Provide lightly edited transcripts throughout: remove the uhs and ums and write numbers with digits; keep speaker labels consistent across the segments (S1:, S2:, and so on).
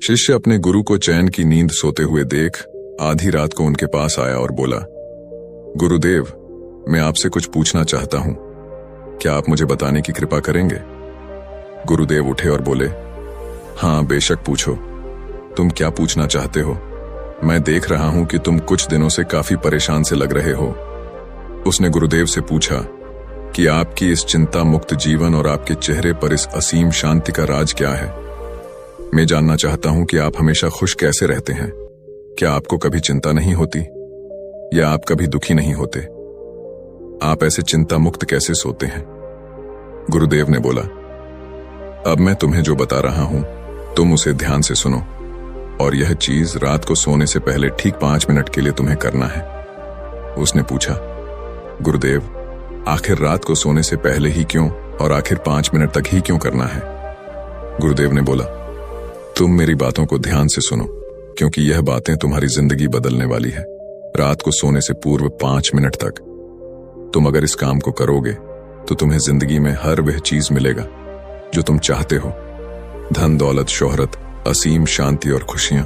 S1: शिष्य अपने गुरु को चैन की नींद सोते हुए देख आधी रात को उनके पास आया और बोला, गुरुदेव, मैं आपसे कुछ पूछना चाहता हूं, क्या आप मुझे बताने की कृपा करेंगे? गुरुदेव उठे और बोले, हाँ बेशक पूछो, तुम क्या पूछना चाहते हो? मैं देख रहा हूं कि तुम कुछ दिनों से काफी परेशान से लग रहे हो। उसने गुरुदेव से पूछा कि आपकी इस चिंता मुक्त जीवन और आपके चेहरे पर इस असीम शांति का राज क्या है? मैं जानना चाहता हूं कि आप हमेशा खुश कैसे रहते हैं। क्या आपको कभी चिंता नहीं होती या आप कभी दुखी नहीं होते? आप ऐसे चिंता मुक्त कैसे सोते हैं? गुरुदेव ने बोला, अब मैं तुम्हें जो बता रहा हूं तुम उसे ध्यान से सुनो, और यह चीज रात को सोने से पहले ठीक 5 मिनट के लिए तुम्हें करना है। उसने पूछा, गुरुदेव, आखिर रात को सोने से पहले ही क्यों और आखिर 5 मिनट तक ही क्यों करना है? गुरुदेव ने बोला, तुम मेरी बातों को ध्यान से सुनो, क्योंकि यह बातें तुम्हारी जिंदगी बदलने वाली है। रात को सोने से पूर्व 5 मिनट तक तुम अगर इस काम को करोगे तो तुम्हें जिंदगी में हर वह चीज मिलेगा जो तुम चाहते हो। धन, दौलत, शोहरत, असीम शांति और खुशियां,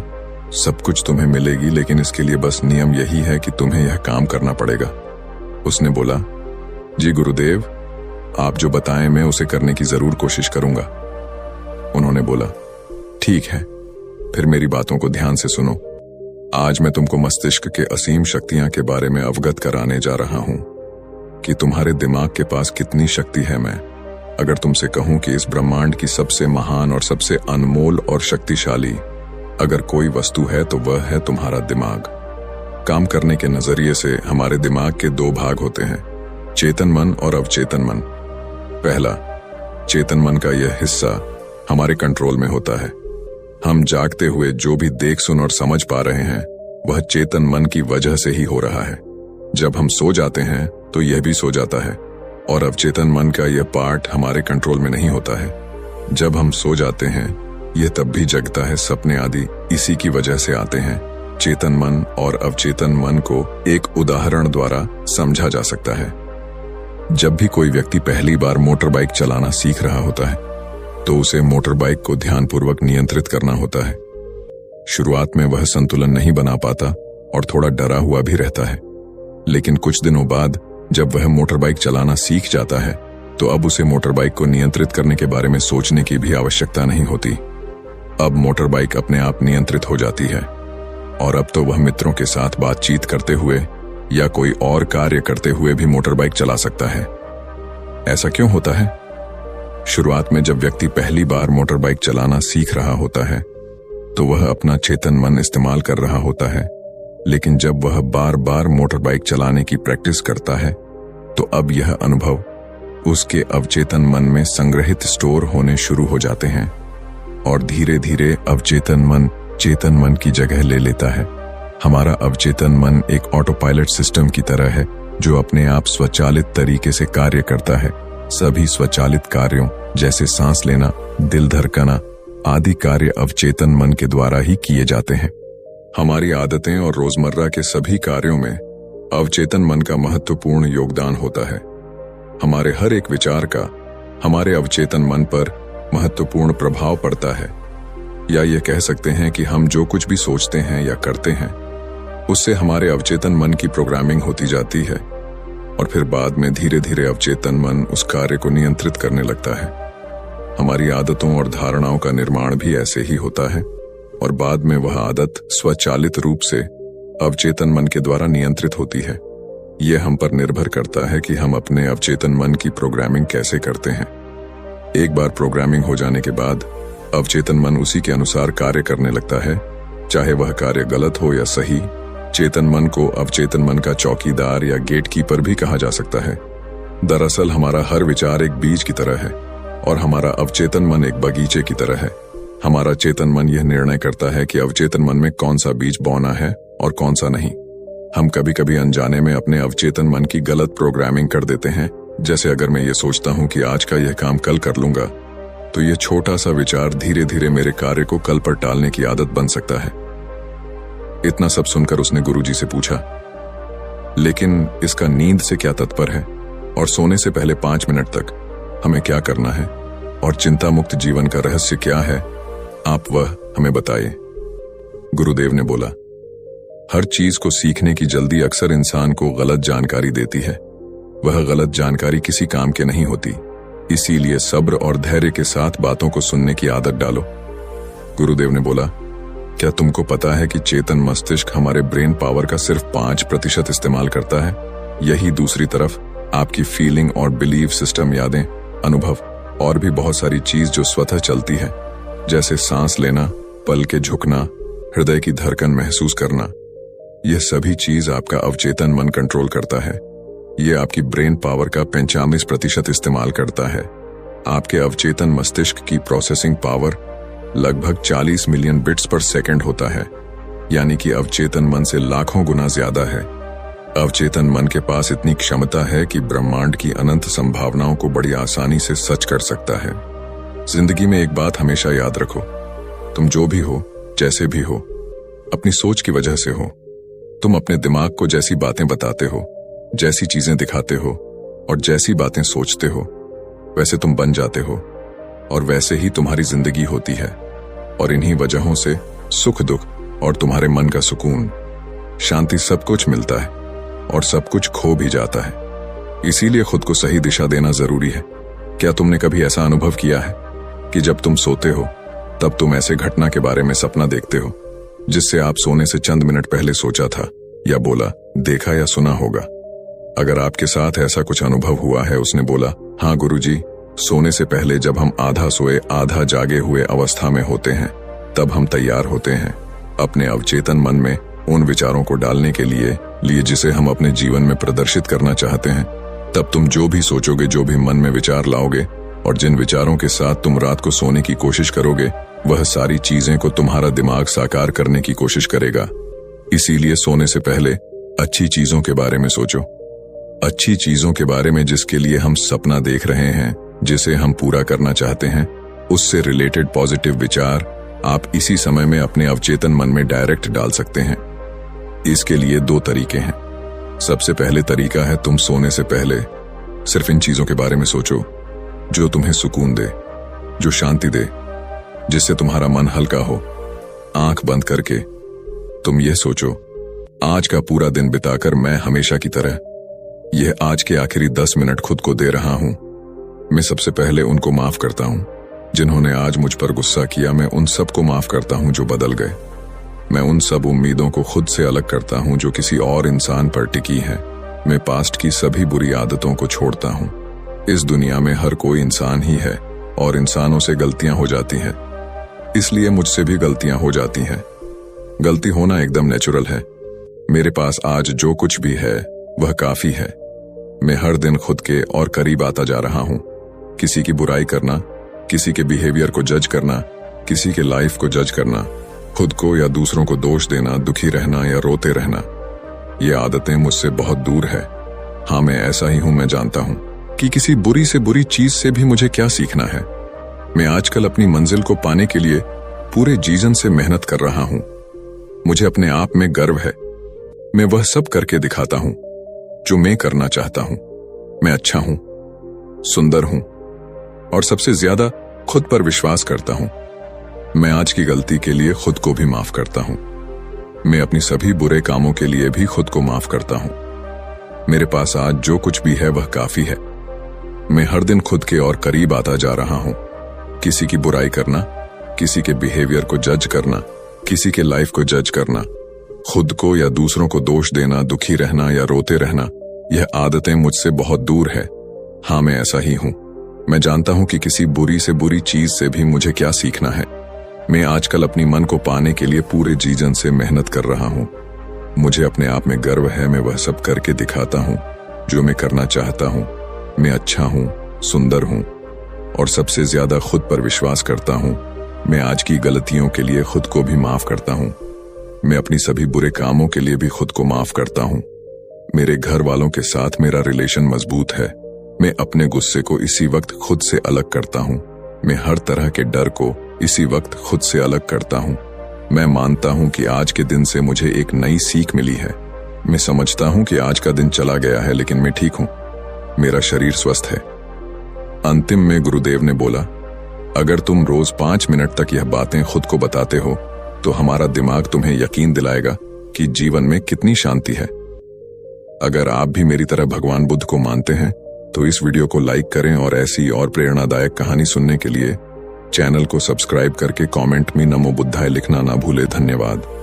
S1: सब कुछ तुम्हें मिलेगी, लेकिन इसके लिए बस नियम यही है कि तुम्हें यह काम करना पड़ेगा। उसने बोला, जी गुरुदेव, आप जो बताएं मैं उसे करने की जरूर कोशिश करूंगा। उन्होंने बोला, ठीक है, फिर मेरी बातों को ध्यान से सुनो। आज मैं तुमको मस्तिष्क के असीम शक्तियां के बारे में अवगत कराने जा रहा हूं कि तुम्हारे दिमाग के पास कितनी शक्ति है। मैं अगर तुमसे कहूं कि इस ब्रह्मांड की सबसे महान और सबसे अनमोल और शक्तिशाली अगर कोई वस्तु है तो वह है तुम्हारा दिमाग। काम करने के नजरिए से हमारे दिमाग के 2 भाग होते हैं, चेतन मन और अवचेतन मन। पहला, चेतन मन का यह हिस्सा हमारे कंट्रोल में होता है। हम जागते हुए जो भी देख, सुन और समझ पा रहे हैं वह चेतन मन की वजह से ही हो रहा है। जब हम सो जाते हैं तो यह भी सो जाता है, और अवचेतन मन का यह पार्ट हमारे कंट्रोल में नहीं होता है। जब हम सो जाते हैं यह तब भी जगता है, सपने आदि इसी की वजह से आते हैं। चेतन मन और अवचेतन मन को एक उदाहरण द्वारा समझा जा सकता है। जब भी कोई व्यक्ति पहली बार मोटर बाइक चलाना सीख रहा होता है तो उसे मोटर बाइक को ध्यानपूर्वक नियंत्रित करना होता है। शुरुआत में वह संतुलन नहीं बना पाता और थोड़ा डरा हुआ भी रहता है, लेकिन कुछ दिनों बाद जब वह मोटर बाइक चलाना सीख जाता है तो अब उसे मोटर बाइक को नियंत्रित करने के बारे में सोचने की भी आवश्यकता नहीं होती। अब मोटर बाइक अपने आप नियंत्रित हो जाती है, और अब तो वह मित्रों के साथ बातचीत करते हुए या कोई और कार्य करते हुए भी मोटर बाइक चला सकता है। ऐसा क्यों होता है? शुरुआत में जब व्यक्ति पहली बार मोटर बाइक चलाना सीख रहा होता है तो वह अपना चेतन मन इस्तेमाल कर रहा होता है, लेकिन जब वह बार बार मोटर बाइक चलाने की प्रैक्टिस करता है तो अब यह अनुभव उसके अवचेतन मन में संग्रहित स्टोर होने शुरू हो जाते हैं, और धीरे धीरे अवचेतन मन चेतन मन की जगह ले लेता है। हमारा अवचेतन मन एक ऑटो पायलट सिस्टम की तरह है जो अपने आप स्वचालित तरीके से कार्य करता है। सभी स्वचालित कार्यों जैसे सांस लेना, दिल धड़कना आदि कार्य अवचेतन मन के द्वारा ही किए जाते हैं। हमारी आदतें और रोजमर्रा के सभी कार्यों में अवचेतन मन का महत्वपूर्ण योगदान होता है। हमारे हर एक विचार का हमारे अवचेतन मन पर महत्वपूर्ण प्रभाव पड़ता है, या ये कह सकते हैं कि हम जो कुछ भी सोचते हैं या करते हैं उससे हमारे अवचेतन मन की प्रोग्रामिंग होती जाती है, और फिर बाद में धीरे धीरे अवचेतन मन उस कार्य को नियंत्रित करने लगता है। हमारी आदतों और धारणाओं का निर्माण भी ऐसे ही होता है, और बाद में वह आदत स्वचालित रूप से अवचेतन मन के द्वारा नियंत्रित होती है। यह हम पर निर्भर करता है कि हम अपने अवचेतन मन की प्रोग्रामिंग कैसे करते हैं। एक बार प्रोग्रामिंग हो जाने के बाद अवचेतन मन उसी के अनुसार कार्य करने लगता है, चाहे वह कार्य गलत हो या सही। चेतन मन को अवचेतन मन का चौकीदार या गेटकीपर भी कहा जा सकता है। दरअसल हमारा हर विचार एक बीज की तरह है और हमारा अवचेतन मन एक बगीचे की तरह है। हमारा चेतन मन यह निर्णय करता है कि अवचेतन मन में कौन सा बीज बोना है और कौन सा नहीं। हम कभी कभी अनजाने में अपने अवचेतन मन की गलत प्रोग्रामिंग कर देते हैं। जैसे अगर मैं ये सोचता हूँ कि आज का यह काम कल कर लूंगा, तो यह छोटा सा विचार धीरे धीरे मेरे कार्य को कल पर टालने की आदत बन सकता है। इतना सब सुनकर उसने गुरुजी से पूछा, लेकिन इसका नींद से क्या तात्पर्य है, और सोने से पहले 5 मिनट तक हमें क्या करना है, और चिंता मुक्त जीवन का रहस्य क्या है? आप वह हमें बताइए। गुरुदेव ने बोला, हर चीज को सीखने की जल्दी अक्सर इंसान को गलत जानकारी देती है। वह गलत जानकारी किसी काम के नहीं होती, इसीलिए सब्र और धैर्य के साथ बातों को सुनने की आदत डालो। गुरुदेव ने बोला, क्या तुमको पता है कि चेतन मस्तिष्क हमारे ब्रेन पावर का सिर्फ 5% इस्तेमाल करता है? यही दूसरी तरफ आपकी फीलिंग और बिलीव सिस्टम, यादें, अनुभव और भी बहुत सारी चीज जो स्वतः चलती है, जैसे सांस लेना, पल के झुकना, हृदय की धड़कन महसूस करना, यह सभी चीज आपका अवचेतन मन कंट्रोल करता है। यह आपकी ब्रेन पावर का 95% इस्तेमाल करता है। आपके अवचेतन मस्तिष्क की प्रोसेसिंग पावर लगभग 40 मिलियन बिट्स पर सेकंड होता है, यानी कि अवचेतन मन से लाखों गुना ज्यादा है। अवचेतन मन के पास इतनी क्षमता है कि ब्रह्मांड की अनंत संभावनाओं को बड़ी आसानी से सच कर सकता है। जिंदगी में एक बात हमेशा याद रखो, तुम जो भी हो, जैसे भी हो, अपनी सोच की वजह से हो। तुम अपने दिमाग को जैसी बातें बताते हो, जैसी चीजें दिखाते हो और जैसी बातें सोचते हो, वैसे तुम बन जाते हो और वैसे ही तुम्हारी जिंदगी होती है। और इन्हीं वजहों से सुख दुख और तुम्हारे मन का सुकून, शांति सब कुछ मिलता है और सब कुछ खो भी जाता है। इसीलिए खुद को सही दिशा देना जरूरी है। क्या तुमने कभी ऐसा अनुभव किया है कि जब तुम सोते हो तब तुम ऐसे घटना के बारे में सपना देखते हो जिससे आप सोने से चंद मिनट पहले सोचा था या बोला, देखा या सुना होगा? अगर आपके साथ ऐसा कुछ अनुभव हुआ है, उसने बोला, हाँ गुरुजी, सोने से पहले जब हम आधा सोए आधा जागे हुए अवस्था में होते हैं, तब हम तैयार होते हैं अपने अवचेतन मन में उन विचारों को डालने के लिए जिसे हम अपने जीवन में प्रदर्शित करना चाहते हैं। तब तुम जो भी सोचोगे, जो भी मन में विचार लाओगे और जिन विचारों के साथ तुम रात को सोने की कोशिश करोगे, वह सारी चीजें को तुम्हारा दिमाग साकार करने की कोशिश करेगा। इसीलिए सोने से पहले अच्छी चीजों के बारे में सोचो, अच्छी चीजों के बारे में जिसके लिए हम सपना देख रहे हैं, जिसे हम पूरा करना चाहते हैं, उससे रिलेटेड पॉजिटिव विचार आप इसी समय में अपने अवचेतन मन में डायरेक्ट डाल सकते हैं। इसके लिए 2 तरीके हैं। सबसे पहले तरीका है, तुम सोने से पहले सिर्फ इन चीजों के बारे में सोचो जो तुम्हें सुकून दे, जो शांति दे, जिससे तुम्हारा मन हल्का हो। आंख बंद करके तुम यह सोचो, आज का पूरा दिन बिताकर मैं हमेशा की तरह यह आज के आखिरी 10 मिनट खुद को दे रहा हूं। मैं सबसे पहले उनको माफ करता हूं जिन्होंने आज मुझ पर गुस्सा किया। मैं उन सब को माफ करता हूं जो बदल गए। मैं उन सब उम्मीदों को खुद से अलग करता हूं जो किसी और इंसान पर टिकी है। मैं पास्ट की सभी बुरी आदतों को छोड़ता हूं। इस दुनिया में हर कोई इंसान ही है और इंसानों से गलतियां हो जाती हैं, इसलिए मुझसे भी गलतियां हो जाती हैं। गलती होना एकदम नेचुरल है। मेरे पास आज जो कुछ भी है वह काफी है। मैं हर दिन खुद के और करीब आता जा रहा हूं। किसी की बुराई करना, किसी के बिहेवियर को जज करना, किसी के लाइफ को जज करना, खुद को या दूसरों को दोष देना, दुखी रहना या रोते रहना, ये आदतें मुझसे बहुत दूर है। हाँ, मैं ऐसा ही हूं। मैं जानता हूं कि किसी बुरी से बुरी चीज से भी मुझे क्या सीखना है। मैं आजकल अपनी मंजिल को पाने के लिए पूरे जीवन से मेहनत कर रहा हूं। मुझे अपने आप में गर्व है। मैं वह सब करके दिखाता हूं जो मैं करना चाहता हूं। मैं अच्छा हूं, सुंदर हूं और सबसे ज्यादा खुद पर विश्वास करता हूं। मैं आज की गलती के लिए खुद को भी माफ करता हूं। मैं अपनी सभी बुरे कामों के लिए भी खुद को माफ करता हूं। मेरे पास आज जो कुछ भी है वह काफी है। मैं हर दिन खुद के और करीब आता जा रहा हूं। किसी की बुराई करना, किसी के बिहेवियर को जज करना, किसी के लाइफ को जज करना, खुद को या दूसरों को दोष देना, दुखी रहना या रोते रहना, यह आदतें मुझसे बहुत दूर है। हाँ, मैं ऐसा ही हूं। मैं जानता हूं कि किसी बुरी से बुरी चीज से भी मुझे क्या सीखना है। मैं आजकल अपनी मन को पाने के लिए पूरे जीवन से मेहनत कर रहा हूं। मुझे अपने आप में गर्व है। मैं वह सब करके दिखाता हूं जो मैं करना चाहता हूं। मैं अच्छा हूं, सुंदर हूं और सबसे ज्यादा खुद पर विश्वास करता हूं। मैं आज की गलतियों के लिए खुद को भी माफ करता हूं। मैं अपनी सभी बुरे कामों के लिए भी खुद को माफ करता हूं। मेरे घर वालों के साथ मेरा रिलेशन मजबूत है। मैं अपने गुस्से को इसी वक्त खुद से अलग करता हूं। मैं हर तरह के डर को इसी वक्त खुद से अलग करता हूं। मैं मानता हूं कि आज के दिन से मुझे एक नई सीख मिली है। मैं समझता हूं कि आज का दिन चला गया है लेकिन मैं ठीक हूं। मेरा शरीर स्वस्थ है। अंतिम में गुरुदेव ने बोला, अगर तुम रोज 5 मिनट तक यह बातें खुद को बताते हो तो हमारा दिमाग तुम्हें यकीन दिलाएगा कि जीवन में कितनी शांति है। अगर आप भी मेरी तरह भगवान बुद्ध को मानते हैं तो इस वीडियो को लाइक करें और ऐसी और प्रेरणादायक कहानी सुनने के लिए चैनल को सब्सक्राइब करके कमेंट में नमो बुद्धाय लिखना ना भूले। धन्यवाद।